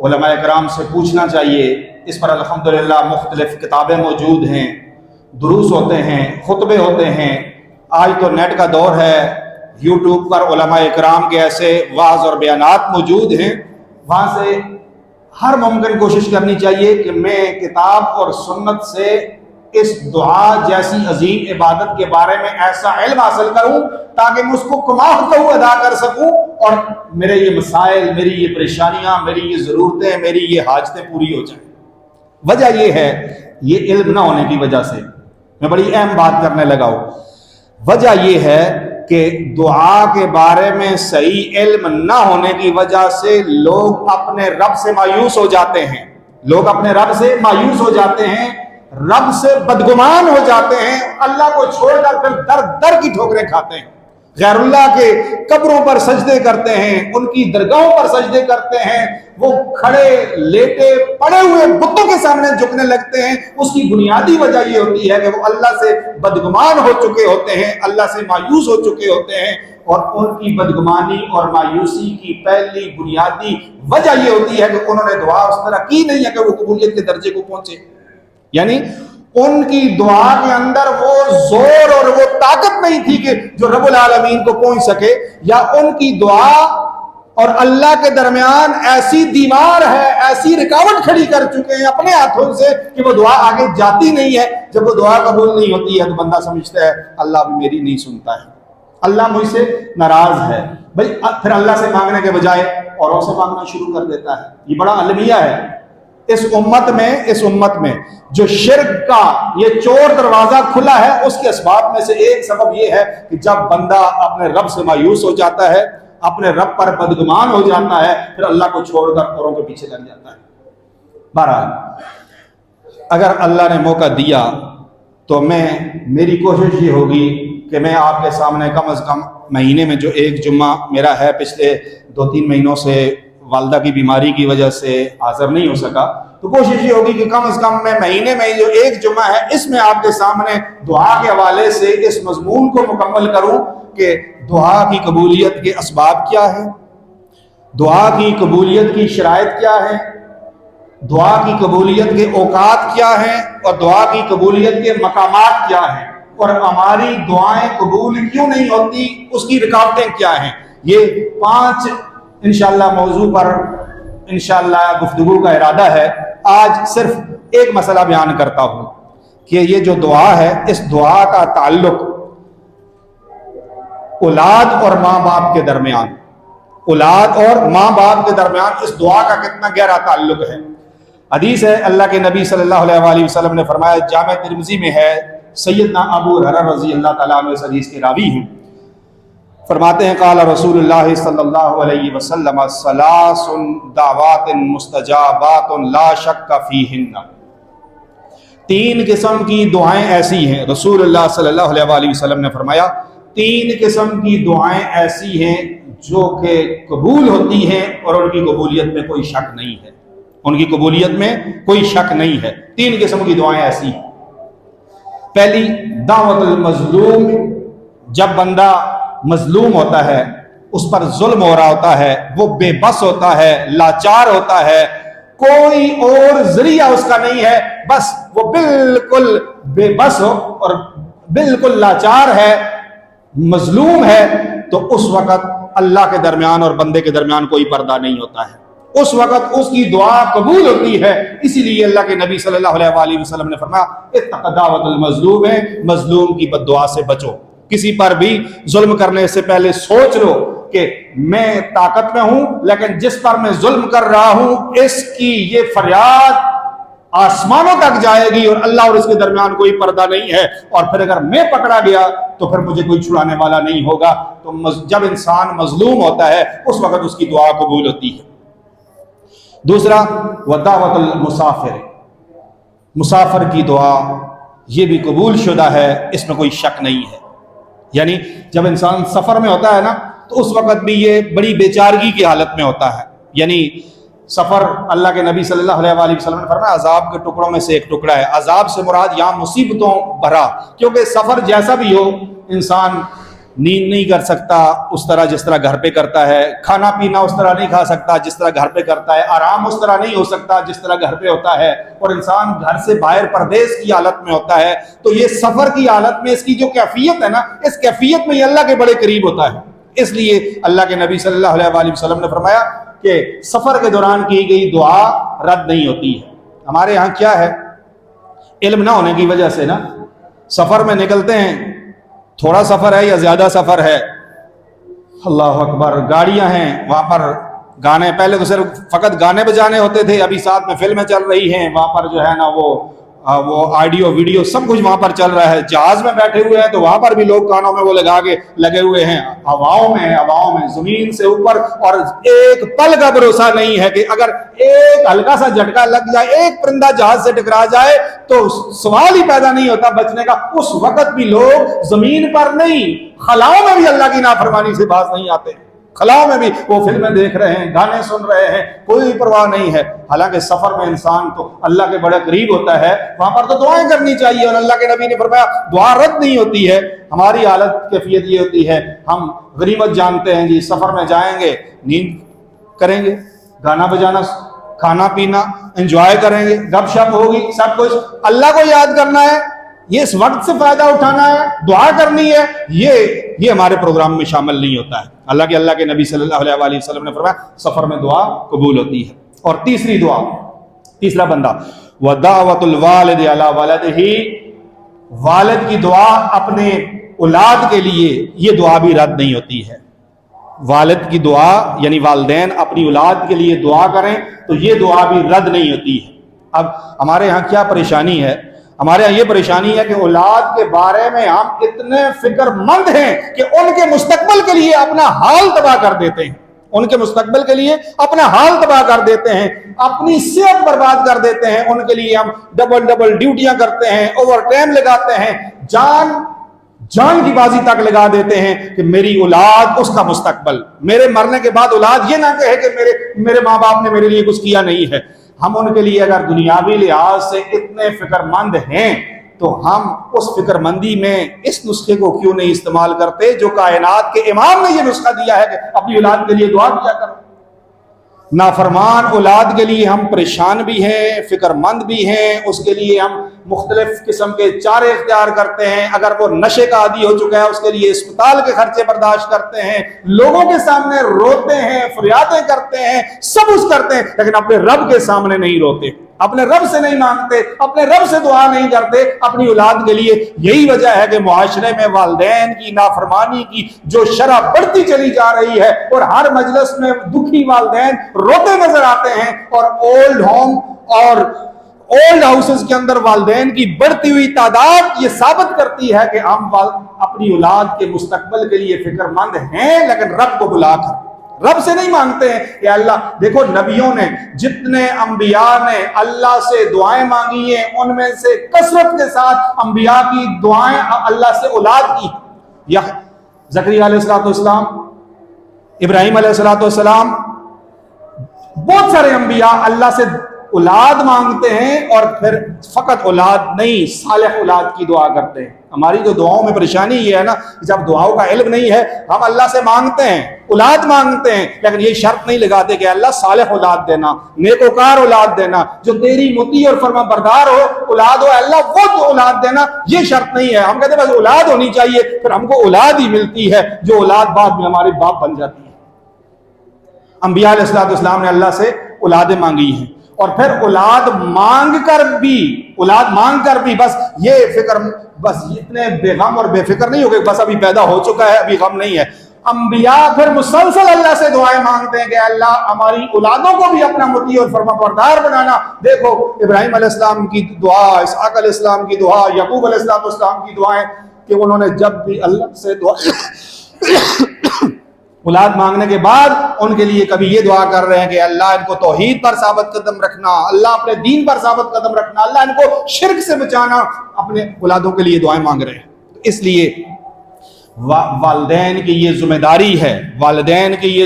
A: علماء کرام سے پوچھنا چاہیے۔ اس پر الحمدللہ مختلف کتابیں موجود ہیں، دروس ہوتے ہیں، خطبے ہوتے ہیں، آج تو نیٹ کا دور ہے، یوٹیوب پر علماء کرام کے ایسے وعظ اور بیانات موجود ہیں، وہاں سے ہر ممکن کوشش کرنی چاہیے کہ میں کتاب اور سنت سے اس دعا جیسی عظیم عبادت کے بارے میں ایسا علم حاصل کروں تاکہ میں اس کو کماتا ہوا ادا کر سکوں، اور میرے یہ مسائل، میری یہ پریشانیاں، میری یہ ضرورتیں، میری یہ حاجتیں پوری ہو جائیں۔ وجہ یہ ہے، یہ علم نہ ہونے کی وجہ سے میں بڑی اہم بات کرنے لگا ہوں، وجہ یہ ہے کہ دعا کے بارے میں صحیح علم نہ ہونے کی وجہ سے لوگ اپنے رب سے مایوس ہو جاتے ہیں، لوگ اپنے رب سے مایوس ہو جاتے ہیں، رب سے بدگمان ہو جاتے ہیں، اللہ کو چھوڑ کر پھر در در کی ٹھوکریں کھاتے ہیں، غیر اللہ کے قبروں پر سجدے کرتے ہیں، ان کی درگاہوں پر سجدے کرتے ہیں، وہ کھڑے لیٹے پڑے ہوئے بتوں کے سامنے جھکنے لگتے ہیں۔ اس کی بنیادی وجہ یہ ہوتی ہے کہ وہ اللہ سے بدگمان ہو چکے ہوتے ہیں، اللہ سے مایوس ہو چکے ہوتے ہیں، اور ان کی بدگمانی اور مایوسی کی پہلی بنیادی وجہ یہ ہوتی ہے کہ انہوں نے دعا اس طرح کی نہیں ہے کہ وہ قبولیت کے درجے کو پہنچے، یعنی ان کی دعا کے اندر وہ زور اور وہ طاقت نہیں تھی کہ جو رب العالمین کو پہنچ سکے، یا ان کی دعا اور اللہ کے درمیان ایسی دیوار ہے، ایسی رکاوٹ کھڑی کر چکے ہیں اپنے ہاتھوں سے کہ وہ دعا آگے جاتی نہیں ہے۔ جب وہ دعا قبول نہیں ہوتی ہے تو بندہ سمجھتا ہے اللہ بھی میری نہیں سنتا ہے، اللہ مجھ سے ناراض ہے، بھائی پھر اللہ سے مانگنے کے بجائے اوروں سے مانگنا شروع کر دیتا ہے۔ یہ بڑا المیہ ہے اس امت میں جو شرک کا یہ چور دروازہ کھلا ہے، اس کے اسباب میں سے ایک سبب یہ ہے کہ جب بندہ اپنے رب سے مایوس ہو جاتا ہے، اپنے رب پر بدگمان ہو جاتا ہے، پھر اللہ کو چھوڑ کر اوروں کے پیچھے لگ جاتا ہے۔ بہرحال اگر اللہ نے موقع دیا تو میری کوشش یہ ہوگی کہ میں آپ کے سامنے کم از کم مہینے میں جو ایک جمعہ میرا ہے، پچھلے 2-3 مہینوں سے والدہ کی بیماری کی وجہ سے حاضر نہیں ہو سکا، تو کوشش یہ ہوگی کہ کم از کم میں مہینے میں جو ایک جمعہ ہے اس میں آپ کے سامنے دعا کے حوالے سے اس مضمون کو مکمل کروں کہ دعا کی قبولیت کے اسباب کیا ہیں، دعا کی قبولیت کی شرائط کیا ہیں، دعا کی قبولیت کے اوقات کیا ہیں، اور دعا کی قبولیت کے مقامات کیا ہیں، اور ہماری دعائیں قبول کیوں نہیں ہوتی، اس کی رکاوٹیں کیا ہیں۔ یہ 5 انشاءاللہ موضوع پر انشاءاللہ گفتگو کا ارادہ ہے۔ آج صرف ایک مسئلہ بیان کرتا ہوں کہ یہ جو دعا ہے، اس دعا کا تعلق اولاد اور ماں باپ کے درمیان، اولاد اور ماں باپ کے درمیان اس دعا کا کتنا گہرا تعلق ہے۔ حدیث ہے، اللہ کے نبی صلی اللہ علیہ وآلہ وسلم نے فرمایا، جامع ترمذی میں ہے، سیدنا ابو ہریرہ رضی اللہ تعالیٰ عنہ اس حدیث کے راوی ہیں، فرماتے ہیں قال رسول اللہ صلی اللہ علیہ وسلم ثلاث دعوات مستجابات لا شک فیہن، 3 قسم کی دعائیں ایسی ہیں، رسول اللہ صلی اللہ علیہ وآلہ وسلم نے فرمایا 3 قسم کی دعائیں ایسی ہیں جو کہ قبول ہوتی ہیں اور ان کی قبولیت میں کوئی شک نہیں ہے، ان کی قبولیت میں کوئی شک نہیں ہے۔ 3 قسم کی دعائیں ایسی ہیں۔ پہلی دعوت المظلوم، جب بندہ مظلوم ہوتا ہے، اس پر ظلم ہو رہا ہوتا ہے، وہ بے بس ہوتا ہے، لاچار ہوتا ہے، کوئی اور ذریعہ اس کا نہیں ہے، بس وہ بالکل بے بس ہو اور بالکل لاچار ہے، مظلوم ہے، تو اس وقت اللہ کے درمیان اور بندے کے درمیان کوئی پردہ نہیں ہوتا ہے، اس وقت اس کی دعا قبول ہوتی ہے۔ اسی لیے اللہ کے نبی صلی اللہ علیہ وآلہ وسلم نے فرمایا اتق دعوت المظلوم، مظلوم کی بد دعا سے بچو۔ کسی پر بھی ظلم کرنے سے پہلے سوچ لو کہ میں طاقت میں ہوں، لیکن جس پر میں ظلم کر رہا ہوں اس کی یہ فریاد آسمانوں تک جائے گی اور اللہ اور اس کے درمیان کوئی پردہ نہیں ہے، اور پھر اگر میں پکڑا گیا تو پھر مجھے کوئی چھڑانے والا نہیں ہوگا۔ تو جب انسان مظلوم ہوتا ہے اس وقت اس کی دعا قبول ہوتی ہے۔ دوسرا ودعوت المسافر، مسافر کی دعا یہ بھی قبول شدہ ہے، اس میں کوئی شک نہیں ہے۔ یعنی جب انسان سفر میں ہوتا ہے نا تو اس وقت بھی یہ بڑی بے چارگی کی حالت میں ہوتا ہے۔ یعنی سفر، اللہ کے نبی صلی اللہ علیہ وآلہ وسلم نے فرمایا عذاب کے ٹکڑوں میں سے ایک ٹکڑا ہے۔ عذاب سے مراد یہاں مصیبتوں بھرا، کیونکہ سفر جیسا بھی ہو انسان نیند نہیں کر سکتا اس طرح جس طرح گھر پہ کرتا ہے، کھانا پینا اس طرح نہیں کھا سکتا جس طرح گھر پہ کرتا ہے، آرام اس طرح نہیں ہو سکتا جس طرح گھر پہ ہوتا ہے، اور انسان گھر سے باہر پردیس کی حالت میں ہوتا ہے۔ تو یہ سفر کی حالت میں اس کی جو کیفیت ہے نا، اس کیفیت میں یہ اللہ کے بڑے قریب ہوتا ہے۔ اس لیے اللہ کے نبی صلی اللہ علیہ وآلہ وسلم نے فرمایا کہ سفر کے دوران کی گئی دعا رد نہیں ہوتی ہے۔ ہمارے ہاں کیا ہے، علم نہ ہونے کی وجہ سے نا سفر میں نکلتے ہیں، تھوڑا سفر ہے یا زیادہ سفر ہے، اللہ اکبر، گاڑیاں ہیں وہاں پر گانے، پہلے تو صرف فقط گانے بجانے ہوتے تھے، ابھی ساتھ میں فلمیں چل رہی ہیں، وہاں پر جو ہے نا وہ آڈیو ویڈیو سب کچھ وہاں پر چل رہا ہے۔ جہاز میں بیٹھے ہوئے ہیں تو وہاں پر بھی لوگ کانوں میں وہ لگا کے لگے ہوئے ہیں، ہواؤں میں زمین سے اوپر، اور ایک پل کا بھروسہ نہیں ہے کہ اگر ایک ہلکا سا جھٹکا لگ جائے، ایک پرندہ جہاز سے ٹکرا جائے تو سوال ہی پیدا نہیں ہوتا بچنے کا۔ اس وقت بھی لوگ زمین پر نہیں، خلاؤں میں بھی اللہ کی نافرمانی سے باز نہیں آتے، خلاؤں میں بھی وہ فلمیں دیکھ رہے ہیں، گانے سن رہے ہیں، کوئی پرواہ نہیں ہے۔ حالانکہ سفر میں انسان تو اللہ کے بڑے قریب ہوتا ہے، وہاں پر تو دعائیں کرنی چاہیے، اور اللہ کے نبی نے فرمایا دعا رد نہیں ہوتی ہے۔ ہماری حالت کیفیت یہ ہوتی ہے، ہم غنیمت جانتے ہیں جی، سفر میں جائیں گے، نیند کریں گے، گانا بجانا، کھانا پینا انجوائے کریں گے، گپ شپ ہوگی، سب کچھ اللہ کو یاد کرنا ہے، یہ اس وقت سے فائدہ اٹھانا ہے، دعا کرنی ہے، یہ ہمارے پروگرام میں شامل نہیں ہوتا ہے۔ اللہ کے نبی صلی اللہ علیہ وآلہ وسلم نے فرمایا سفر میں دعا قبول ہوتی ہے۔ اور تیسری دعا، تیسرا بندہ وَدَعْوَةُ الْوَالِدِ عَلَى وَلَدِهِ، والد کی دعا اپنے اولاد کے لیے، یہ دعا بھی رد نہیں ہوتی ہے۔ والد کی دعا یعنی والدین اپنی اولاد کے لیے دعا کریں تو یہ دعا بھی رد نہیں ہوتی ہے۔ اب ہمارے ہاں کیا پریشانی ہے، ہمارے یہاں یہ پریشانی ہے کہ اولاد کے بارے میں ہم اتنے فکر مند ہیں کہ ان کے مستقبل کے لیے اپنا حال تباہ کر دیتے ہیں، ان کے مستقبل کے لیے اپنا حال تباہ کر دیتے ہیں، اپنی صحت برباد کر دیتے ہیں، ان کے لیے ہم ڈبل ڈیوٹیاں کرتے ہیں، اوور ٹائم لگاتے ہیں، جان کی بازی تک لگا دیتے ہیں کہ میری اولاد، اس کا مستقبل، میرے مرنے کے بعد اولاد یہ نہ کہے کہ میرے ماں باپ نے میرے لیے کچھ کیا نہیں ہے۔ ہم ان کے لیے اگر دنیاوی لحاظ سے اتنے فکر مند ہیں تو ہم اس فکر مندی میں اس نسخے کو کیوں نہیں استعمال کرتے جو کائنات کے امام نے یہ نسخہ دیا ہے کہ اپنی اولاد کے لیے دعا کیا کرو۔ نافرمان اولاد کے لیے ہم پریشان بھی ہیں، فکر مند بھی ہیں، اس کے لیے ہم مختلف قسم کے چارے اختیار کرتے ہیں، اگر وہ نشے کا عادی ہو چکا ہے اس کے لیے اسپتال کے خرچے برداشت کرتے ہیں، لوگوں کے سامنے روتے ہیں، فریادیں کرتے ہیں، سب کچھ کرتے ہیں، لیکن اپنے رب کے سامنے نہیں روتے، اپنے رب سے نہیں مانگتے، اپنے رب سے دعا نہیں کرتے اپنی اولاد کے لیے۔ یہی وجہ ہے کہ معاشرے میں والدین کی نافرمانی کی جو شرح بڑھتی چلی جا رہی ہے، اور ہر مجلس میں دکھی والدین روتے نظر آتے ہیں، اور اولڈ ہوم اور اولڈ ہاؤسز کے اندر والدین کی بڑھتی ہوئی تعداد یہ ثابت کرتی ہے کہ ہم اپنی اولاد کے مستقبل کے لیے فکر مند ہیں، لیکن رب کو بلا کر رب سے نہیں مانگتے ہیں کہ اللہ، دیکھو نبیوں نے، جتنے انبیاء نے اللہ سے دعائیں مانگی ہیں ان میں سے کثرت کے ساتھ انبیاء کی دعائیں اللہ سے اولاد کی، یا زکریا علیہ السلام، ابراہیم علیہ السلام، بہت سارے انبیاء اللہ سے اولاد مانگتے ہیں، اور پھر فقط اولاد نہیں، صالح اولاد کی دعا کرتے ہیں۔ ہماری جو دعاؤں میں پریشانی یہ ہے نا، جب دعاؤں کا علم نہیں ہے ہم اللہ سے مانگتے ہیں، اولاد مانگتے ہیں، لیکن یہ شرط نہیں لگاتے کہ اللہ صالح اولاد دینا، نیکوکار اولاد دینا، جو تیری مطیع اور فرما بردار ہو اولاد ہو، اللہ وہ تو اولاد دینا، یہ شرط نہیں ہے۔ ہم کہتے ہیں بس اولاد ہونی چاہیے، پھر ہم کو اولاد ہی ملتی ہے جو اولاد بعد میں ہمارے باپ بن جاتی ہے۔ انبیاء علیہ السلام نے اللہ سے اولادیں مانگی ہیں، اور پھر اولاد مانگ کر بھی بس یہ فکر، بس اتنے بے غم اور بے فکر نہیں ہو گئے بس ابھی پیدا ہو چکا ہے ابھی غم نہیں ہے۔ انبیاء پھر مسلسل اللہ سے دعائیں مانگتے ہیں کہ اللہ ہماری اولادوں کو بھی اپنا مطیع اور فرما بردار بنانا۔ دیکھو ابراہیم علیہ السلام کی دعا، اسحاق علیہ السلام کی دعا، یعقوب علیہ السلام کی دعائیں، کہ انہوں نے جب بھی اللہ سے دعا اولاد مانگنے کے بعد ان کے لیے کبھی یہ دعا کر رہے ہیں کہ اللہ ان کو توحید پر ثابت قدم رکھنا، اللہ اپنے دین پر ثابت قدم رکھنا، اللہ ان کو شرک سے بچانا، اپنے اولادوں کے لیے دعائیں مانگ رہے ہیں۔ اس لیے والدین کی یہ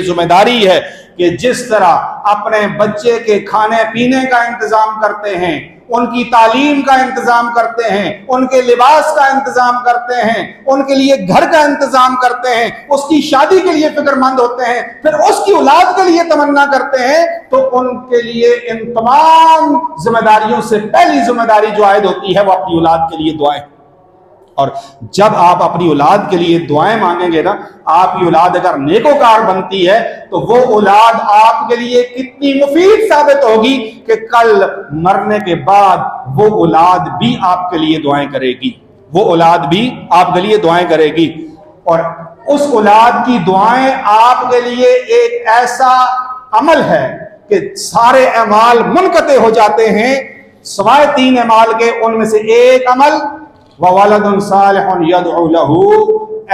A: ذمہ داری ہے کہ جس طرح اپنے بچے کے کھانے پینے کا انتظام کرتے ہیں، ان کی تعلیم کا انتظام کرتے ہیں، ان کے لباس کا انتظام کرتے ہیں، ان کے لیے گھر کا انتظام کرتے ہیں، اس کی شادی کے لیے فکر مند ہوتے ہیں، پھر اس کی اولاد کے لیے تمنا کرتے ہیں، تو ان کے لیے ان تمام ذمہ داریوں سے پہلی ذمہ داری جو عائد ہوتی ہے وہ اپنی اولاد کے لیے دعائیں۔ اور جب آپ اپنی اولاد کے لیے دعائیں مانگیں گے نا، آپ کی اولاد اگر نیکوکار بنتی ہے تو وہ اولاد آپ کے لیے کتنی مفید ثابت ہوگی کہ کل مرنے کے بعد وہ اولاد بھی آپ کے لیے دعائیں کرے گی، اور اس اولاد کی دعائیں آپ کے لیے ایک ایسا عمل ہے کہ سارے اعمال منقطع ہو جاتے ہیں سوائے 3 اعمال کے، ان میں سے ایک عمل وَوَلَدٌ صَالِحٌ يَدْعُو لَهُ،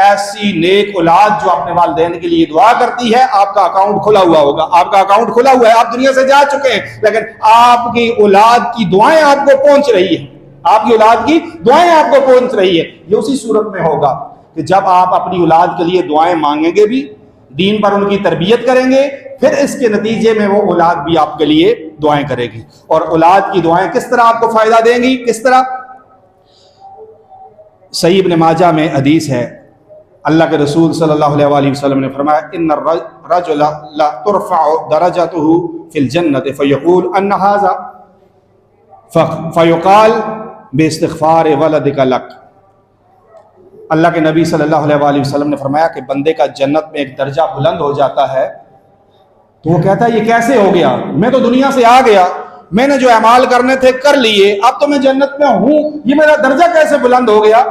A: ایسی نیک اولاد جو اپنے والدین کے لیے دعا کرتی ہے۔ آپ کا اکاؤنٹ کھلا ہوا ہوگا، آپ کا اکاؤنٹ کھلا ہوا ہے، آپ دنیا سے جا چکے ہیں، لیکن آپ کی اولاد کی دعائیں آپ کو پہنچ رہی ہیں، آپ کی اولاد کی دعائیں آپ کو پہنچ رہی ہے۔ یہ اسی صورت میں ہوگا کہ جب آپ اپنی اولاد کے لیے دعائیں مانگیں گے بھی، دین پر ان کی تربیت کریں گے، پھر اس کے نتیجے میں وہ اولاد بھی آپ کے لیے دعائیں کرے گی۔ اور اولاد کی دعائیں کس طرح آپ کو فائدہ دیں گی، کس طرح؟ صحیح ابن ماجہ میں حدیث ہے، اللہ کے رسول صلی اللہ علیہ وسلم نے فرمایا ان الرجل لا ترفع درجته في الجنة فيقول ان هذا فيقال باستغفار ولدك لك۔ اللہ کے نبی صلی اللہ علیہ وسلم نے فرمایا کہ بندے کا جنت میں ایک درجہ بلند ہو جاتا ہے تو وہ کہتا ہے یہ کیسے ہو گیا، میں تو دنیا سے آ گیا، میں نے جو اعمال کرنے تھے کر لیے، اب تو میں جنت میں ہوں، یہ میرا درجہ کیسے بلند ہو گیا،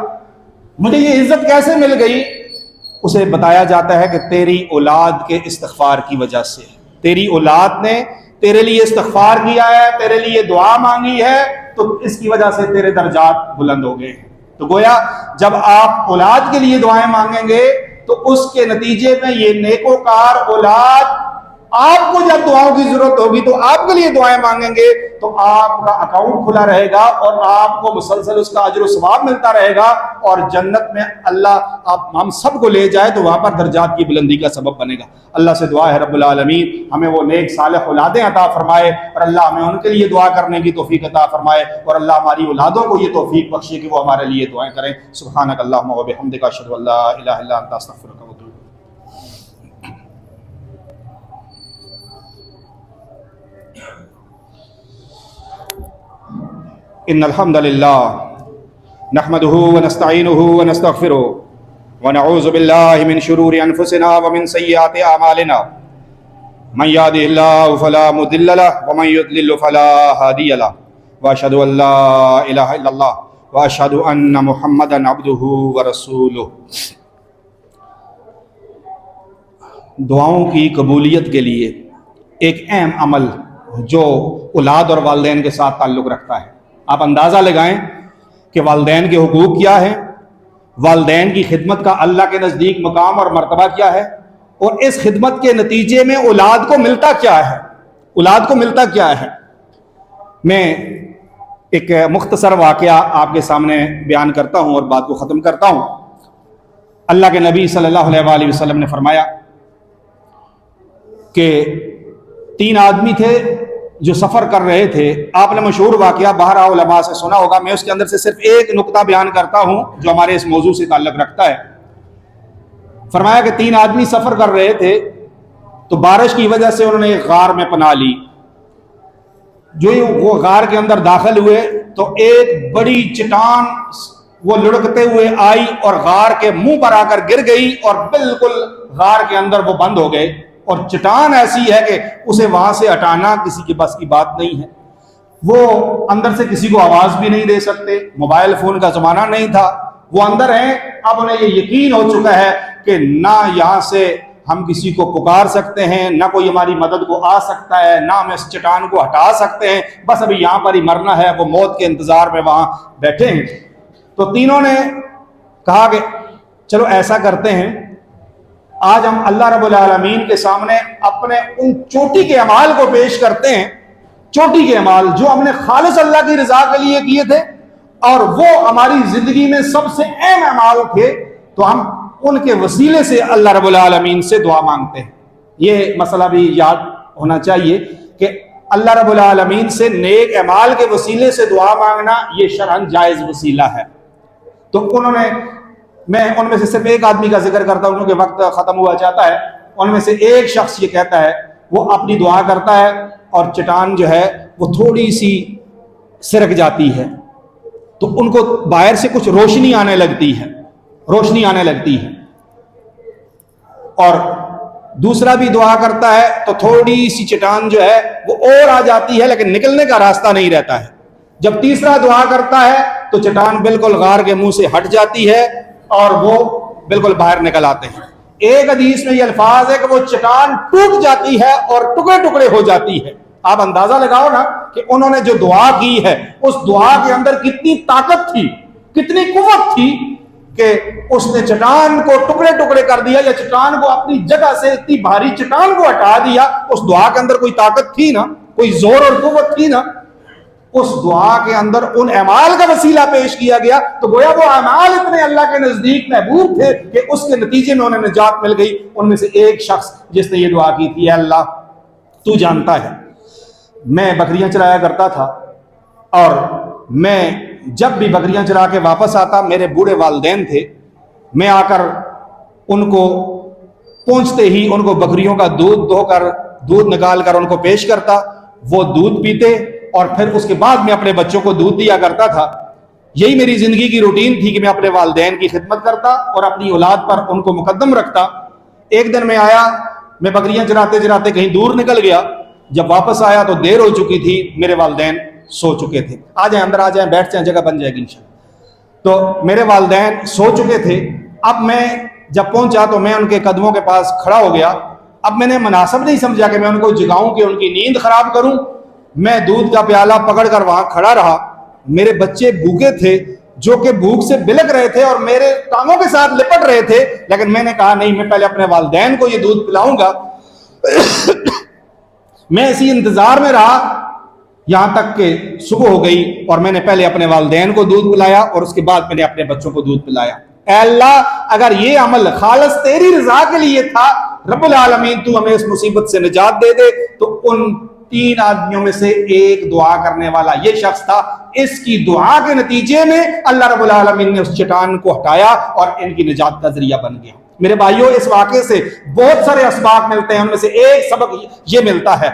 A: مجھے یہ عزت کیسے مل گئی؟ اسے بتایا جاتا ہے کہ تیری اولاد کے استغفار کی وجہ سے، تیری اولاد نے تیرے لیے استغفار کیا ہے، تیرے لیے دعا مانگی ہے، تو اس کی وجہ سے تیرے درجات بلند ہو گئے۔ تو گویا جب آپ اولاد کے لیے دعائیں مانگیں گے تو اس کے نتیجے میں یہ نیکوکار اولاد آپ کو جب دعاؤں کی ضرورت ہوگی تو آپ کے لیے دعائیں مانگیں گے، تو آپ کا اکاؤنٹ کھلا رہے گا اور آپ کو مسلسل اس کا اجر و ثواب ملتا رہے گا، اور جنت میں اللہ ہم سب کو لے جائے تو وہاں پر درجات کی بلندی کا سبب بنے گا۔ اللہ سے دعا ہے رب العالمین ہمیں وہ نیک صالح اولادیں عطا فرمائے، اور اللہ ہمیں ان کے لیے دعا کرنے کی توفیق عطا فرمائے، اور اللہ ہماری اولادوں کو یہ توفیق بخشے کہ وہ ہمارے لیے دعائیں کریں۔ سبحانک اللہم و بحمدک اشہد ان لا الہ الا انت استغفرک و اتوب الیک۔ ان الحمد للہ نحمده ونستعینه ونستغفره ونعوذ باللہ من شرور انفسنا ومن سیئات اعمالنا من یهده اللہ فلا مضل له ومن یضلل فلا ہادی له واشهد ان لا الہ الا اللہ واشهد ان محمدا عبده ورسولہ۔ دعاؤں کی قبولیت کے لیے ایک اہم عمل جو اولاد اور والدین کے ساتھ تعلق رکھتا ہے، آپ اندازہ لگائیں کہ والدین کے حقوق کیا ہیں، والدین کی خدمت کا اللہ کے نزدیک مقام اور مرتبہ کیا ہے، اور اس خدمت کے نتیجے میں اولاد کو ملتا کیا ہے۔ میں ایک مختصر واقعہ آپ کے سامنے بیان کرتا ہوں اور بات کو ختم کرتا ہوں۔ اللہ کے نبی صلی اللہ علیہ وسلم نے فرمایا کہ 3 آدمی تھے، جو سفر کر رہے تھے، آپ نے مشہور واقعہ بہرا علماء سے سنا ہوگا، میں اس کے اندر سے صرف ایک نقطہ بیان کرتا ہوں جو ہمارے اس موضوع سے تعلق رکھتا ہے۔ فرمایا کہ 3 آدمی سفر کر رہے تھے تو بارش کی وجہ سے انہوں نے ایک غار میں پناہ لی۔ جو ہی وہ غار کے اندر داخل ہوئے تو ایک بڑی چٹان وہ لڑکتے ہوئے آئی اور غار کے منہ پر آ کر گر گئی اور بالکل غار کے اندر وہ بند ہو گئے، اور چٹان ایسی ہے کہ اسے وہاں سے ہٹانا کسی کے بس کی بات نہیں ہے۔ وہ اندر سے کسی کو آواز بھی نہیں دے سکتے، موبائل فون کا زمانہ نہیں تھا، وہ اندر ہیں۔ اب انہیں یہ یقین ہو چکا ہے کہ نہ یہاں سے ہم کسی کو پکار سکتے ہیں، نہ کوئی ہماری مدد کو آ سکتا ہے، نہ ہم اس چٹان کو ہٹا سکتے ہیں، بس ابھی یہاں پر ہی مرنا ہے۔ وہ موت کے انتظار میں وہاں بیٹھے ہیں۔ تو تینوں نے کہا کہ چلو ایسا کرتے ہیں، آج ہم اللہ رب العالمین کے سامنے اپنے ان چوٹی کے اعمال کو پیش کرتے ہیں، چوٹی کے اعمال جو ہم نے خالص اللہ کی رضا کے لیے کیے تھے اور وہ ہماری زندگی میں سب سے اہم اعمال تھے، تو ہم ان کے وسیلے سے اللہ رب العالمین سے دعا مانگتے ہیں۔ یہ مسئلہ بھی یاد ہونا چاہیے کہ اللہ رب العالمین سے نیک اعمال کے وسیلے سے دعا مانگنا یہ شرعاً جائز وسیلہ ہے۔ تو میں ان میں سے صرف ایک آدمی کا ذکر کرتا ہوں کیونکہ وقت ختم ہوا چاہتا ہے۔ ان میں سے ایک شخص یہ کہتا ہے، وہ اپنی دعا کرتا ہے اور چٹان جو ہے وہ تھوڑی سی سرک جاتی ہے، تو ان کو باہر سے کچھ روشنی آنے لگتی ہے، اور دوسرا بھی دعا کرتا ہے تو تھوڑی سی چٹان جو ہے وہ اور آ جاتی ہے لیکن نکلنے کا راستہ نہیں رہتا ہے۔ جب تیسرا دعا کرتا ہے تو چٹان بالکل غار کے منہ سے ہٹ جاتی ہے اور وہ بالکل باہر نکل آتے ہیں۔ ایک حدیث میں یہ الفاظ ہے کہ وہ چٹان ٹوٹ جاتی ہے اور ٹکڑے ٹکڑے ہو جاتی ہے۔ آپ اندازہ لگاؤ نا کہ انہوں نے جو دعا کی ہے اس دعا کے اندر کتنی طاقت تھی، کتنی قوت تھی کہ اس نے چٹان کو ٹکڑے ٹکڑے کر دیا، یا چٹان کو اپنی جگہ سے اتنی بھاری چٹان کو ہٹا دیا۔ اس دعا کے اندر کوئی طاقت تھی نا، کوئی زور اور قوت تھی نا۔ اس دعا کے اندر ان اعمال کا وسیلہ پیش کیا گیا تو گویا وہ اعمال اتنے اللہ کے نزدیک محبوب تھے کہ اس کے نتیجے میں انہیں نجات مل گئی۔ ان میں سے ایک شخص جس نے یہ دعا کی تھی، اے اللہ تو جانتا ہے میں بکریاں چرایا کرتا تھا، اور میں جب بھی بکریاں چرا کے واپس آتا، میرے بوڑھے والدین تھے، میں آ کر ان کو پہنچتے ہی ان کو بکریوں کا دودھ نکال کر ان کو پیش کرتا، وہ دودھ پیتے اور پھر اس کے بعد میں اپنے بچوں کو دودھ دیا کرتا تھا۔ یہی میری زندگی کی روٹین تھی کہ میں اپنے والدین کی خدمت کرتا اور اپنی اولاد پر ان کو مقدم رکھتا۔ ایک دن میں آیا، میں بکریاں چراتے چراتے کہیں دور نکل گیا، جب واپس آیا تو دیر ہو چکی تھی، میرے والدین سو چکے تھے۔ آ جائیں اندر، آ جائیں، بیٹھ جائیں، جگہ بن جائے گی انشاءاللہ۔ تو میرے والدین سو چکے تھے۔ اب میں جب پہنچا تو میں ان کے قدموں کے پاس کھڑا ہو گیا۔ اب میں نے مناسب نہیں سمجھا کہ میں ان کو جگاؤں کہ ان کی نیند خراب کروں۔ میں دودھ کا پیالہ پکڑ کر وہاں کھڑا رہا۔ میرے بچے بھوکے تھے جو کہ بھوک سے بلک رہے تھے اور میرے ٹانگوں کے ساتھ لپٹ رہے تھے، لیکن میں نے کہا نہیں، میں پہلے اپنے والدین کو یہ دودھ پلاؤں گا۔ میں اسی انتظار میں رہا یہاں تک کہ صبح ہو گئی، اور میں نے پہلے اپنے والدین کو دودھ پلایا اور اس کے بعد میں نے اپنے بچوں کو دودھ پلایا۔ اے اللہ، اگر یہ عمل خالص تیری رضا کے لیے تھا، رب العالمین تو ہمیں اس مصیبت سے نجات دے دے۔ تو ان 3 آدمیوں میں سے ایک دعا کرنے والا یہ شخص تھا۔ اس کی دعا کے نتیجے میں اللہ رب العالمین نے اس چٹان کو ہٹایا اور ان کی نجات کا ذریعہ بن گیا۔ میرے بھائیوں، اس واقعے سے بہت سارے اسباق ملتے ہیں، ان میں سے ایک سبق یہ ملتا ہے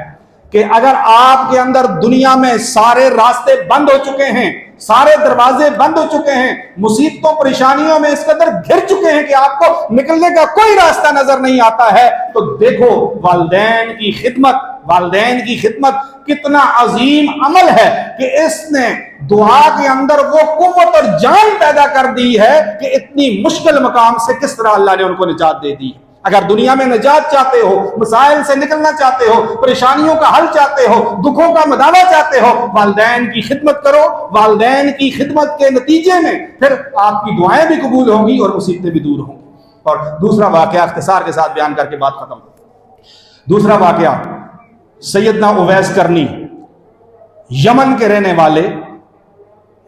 A: کہ اگر آپ کے اندر دنیا میں سارے راستے بند ہو چکے ہیں، سارے دروازے بند ہو چکے ہیں، مصیبتوں پریشانیوں میں اس قدر گھر چکے ہیں کہ آپ کو نکلنے کا کوئی راستہ نظر نہیں آتا ہے، تو دیکھو والدین کی خدمت کتنا عظیم عمل ہے کہ اس نے دعا کے اندر وہ قوت اور جان پیدا کر دی ہے کہ اتنی مشکل مقام سے کس طرح اللہ نے ان کو نجات دے دی۔ اگر دنیا میں نجات چاہتے ہو، مسائل سے نکلنا چاہتے ہو، پریشانیوں کا حل چاہتے ہو، دکھوں کا مداوع چاہتے ہو، والدین کی خدمت کرو۔ والدین کی خدمت کے نتیجے میں پھر آپ کی دعائیں بھی قبول ہوں گی اور مصیبتیں بھی دور ہوں گی۔ اور دوسرا واقعہ اختصار کے ساتھ بیان کر کے بات ختم۔ دوسرا واقعہ سیدنا اویس کرنی، یمن کے رہنے والے،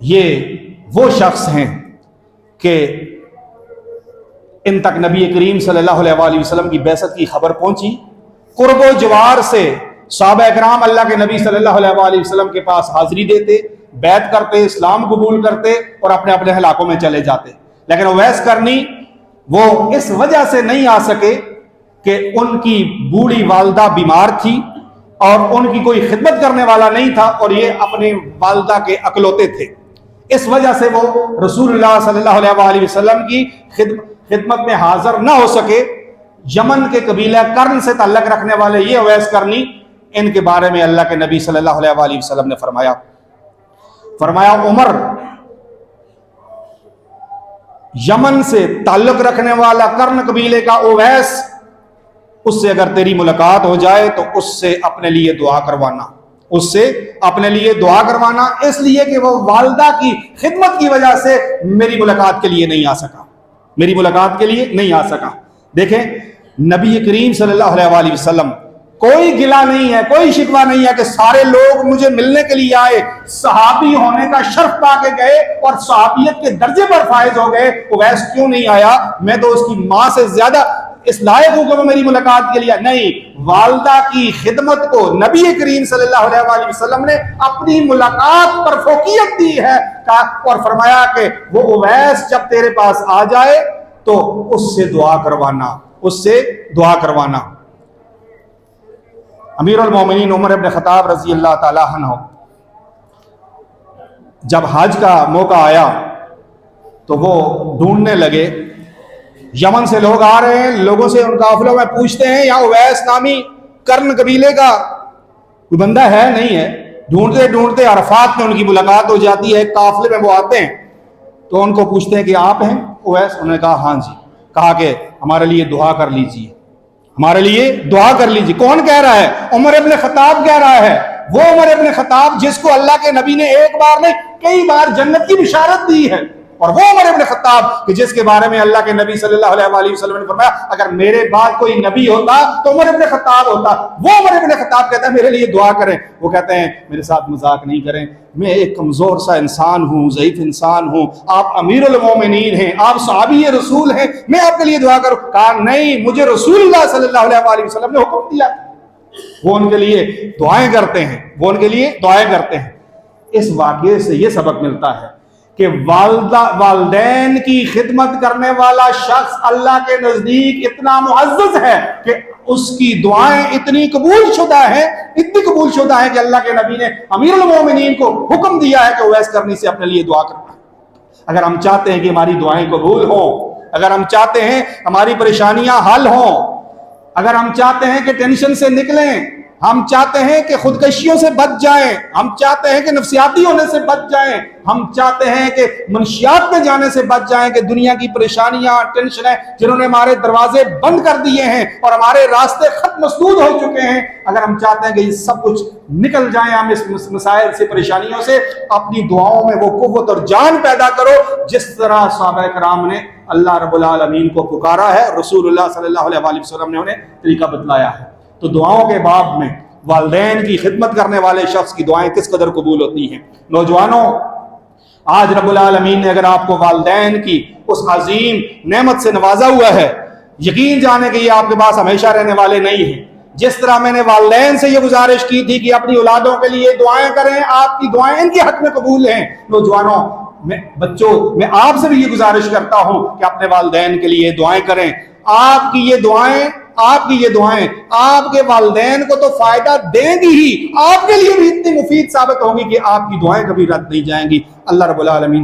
A: یہ وہ شخص ہیں کہ ان تک نبی کریم صلی اللہ علیہ وآلہ وسلم کی بعثت کی خبر پہنچی۔ قرب و جوار سے صحابہ اکرام اللہ کے نبی صلی اللہ علیہ وآلہ وسلم کے پاس حاضری دیتے، بیعت کرتے، اسلام قبول کرتے اور اپنے اپنے علاقوں میں چلے جاتے. لیکن اویس قرنی وہ اس وجہ سے نہیں آ سکے کہ ان کی بوڑھی والدہ بیمار تھی اور ان کی کوئی خدمت کرنے والا نہیں تھا، اور یہ اپنے والدہ کے اکلوتے تھے. اس وجہ سے وہ رسول اللہ صلی اللہ علیہ وآلہ وسلم کی خدمت میں حاضر نہ ہو سکے. یمن کے قبیلہ قرن سے تعلق رکھنے والے یہ اویس قرنی، ان کے بارے میں اللہ کے نبی صلی اللہ علیہ وآلہ وسلم نے فرمایا عمر یمن سے تعلق رکھنے والا قرن قبیلے کا اویس، اس سے اگر تیری ملاقات ہو جائے تو اس سے اپنے لیے دعا کروانا، اس سے اپنے لیے دعا کروانا، اس لیے کہ وہ والدہ کی خدمت کی وجہ سے میری ملاقات کے لیے نہیں آ سکا، میری ملاقات کے لیے نہیں آ سکا. دیکھیں نبی کریم صلی اللہ علیہ وآلہ وسلم کوئی گلہ نہیں ہے، کوئی شکوہ نہیں ہے کہ سارے لوگ مجھے ملنے کے لیے آئے، صحابی ہونے کا شرف پا کے گئے اور صحابیت کے درجے پر فائز ہو گئے، اویس کیوں نہیں آیا؟ میں تو اس کی ماں سے زیادہ اس لائق ہوں کہ وہ میری ملاقات کے لیے. نہیں، والدہ کی خدمت کو نبی کریم صلی اللہ علیہ وآلہ وسلم نے اپنی ملاقات پر فوقیت دی ہے اور فرمایا کہ وہ اویس جب تیرے پاس آ جائے تو اس سے دعا کروانا، اس سے دعا کروانا. امیر المومنین عمر ابن خطاب رضی اللہ تعالیٰ عنہ جب حج کا موقع آیا تو وہ ڈھونڈنے لگے، یمن سے لوگ آ رہے ہیں، لوگوں سے ان قافلوں میں پوچھتے ہیں یہاں اویس نامی قرن قبیلے کا کوئی بندہ ہے نہیں ہے. ڈھونڈتے ڈھونڈتے عرفات میں ان کی ملاقات ہو جاتی ہے، قافلے میں وہ آتے ہیں تو ان کو پوچھتے ہیں کہ آپ ہیں اویس؟ انہوں نے کہا ہاں جی. کہا کہ ہمارے لیے دعا کر لیجئے، ہمارے لیے دعا کر لیجئے. کون کہہ رہا ہے؟ عمر ابن خطاب کہہ رہا ہے. وہ عمر ابن خطاب جس کو اللہ کے نبی نے ایک بار نہیں کئی بار جنت کی بشارت دی ہے، اور وہ عمر ابن خطاب کہ جس کے بارے میں اللہ کے نبی صلی اللہ علیہ وآلہ وسلم نے فرمایا اگر میرے بعد کوئی نبی ہوتا تو عمر ابن خطاب ہوتا. وہ عمر ابن خطاب کہتا ہے میرے لیے دعا کریں. وہ کہتے ہیں میرے ساتھ مذاق نہیں کریں، میں ایک کمزور سا انسان ہوں، ضعیف انسان ہوں، آپ امیر المومنین ہیں، آپ صحابی رسول ہیں، میں آپ کے لیے دعا کروں. کہا نہیں، مجھے رسول اللہ صلی اللہ علیہ وآلہ وسلم نے حکم دیا. وہ ان کے لیے دعائیں کرتے ہیں، وہ ان کے لیے دعائیں کرتے ہیں. اس واقعے سے یہ سبق ملتا ہے کہ والدین کی خدمت کرنے والا شخص اللہ کے نزدیک اتنا معزز ہے کہ اس کی دعائیں اتنی قبول شدہ ہیں، اتنی قبول شدہ ہیں کہ اللہ کے نبی نے امیر المومنین کو حکم دیا ہے کہ اویس قرنی سے اپنے لیے دعا کرنا. اگر ہم چاہتے ہیں کہ ہماری دعائیں قبول ہوں، اگر ہم چاہتے ہیں ہماری پریشانیاں حل ہوں، اگر ہم چاہتے ہیں کہ ٹینشن سے نکلیں، ہم چاہتے ہیں کہ خودکشیوں سے بچ جائیں، ہم چاہتے ہیں کہ نفسیاتی ہونے سے بچ جائیں، ہم چاہتے ہیں کہ منشیات میں جانے سے بچ جائیں، کہ دنیا کی پریشانیاں، ٹینشنیں جنہوں نے ہمارے دروازے بند کر دیے ہیں اور ہمارے راستے خط مسدود ہو چکے ہیں، اگر ہم چاہتے ہیں کہ یہ سب کچھ نکل جائیں ہم اس مسائل سے، پریشانیوں سے، اپنی دعاؤں میں وہ قوت اور جان پیدا کرو جس طرح صحابہ کرام نے اللہ رب العالمین کو پکارا ہے، رسول اللہ صلی اللہ علیہ وآلہ وسلم نے انہیں طریقہ بتلایا ہے. تو دعاؤں کے باب میں والدین کی خدمت کرنے والے شخص کی دعائیں کس قدر قبول ہوتی ہیں. نوجوانوں، آج رب العالمین نے اگر آپ کو والدین کی اس عظیم نعمت سے نوازا ہوا ہے، یقین جانے کہ یہ آپ کے پاس ہمیشہ رہنے والے نہیں ہیں. جس طرح میں نے والدین سے یہ گزارش کی تھی کہ اپنی اولادوں کے لیے دعائیں کریں، آپ کی دعائیں ان کے حق میں قبول ہیں. نوجوانوں، بچوں، میں آپ سے بھی یہ گزارش کرتا ہوں کہ اپنے والدین کے لیے دعائیں کریں. آپ کی یہ دعائیں آپ کے والدین کو تو فائدہ دیں گی ہی، آپ کے لیے بھی اتنی مفید ثابت ہوں گی کہ آپ کی دعائیں کبھی رد نہیں جائیں گی. اللہ رب العالمین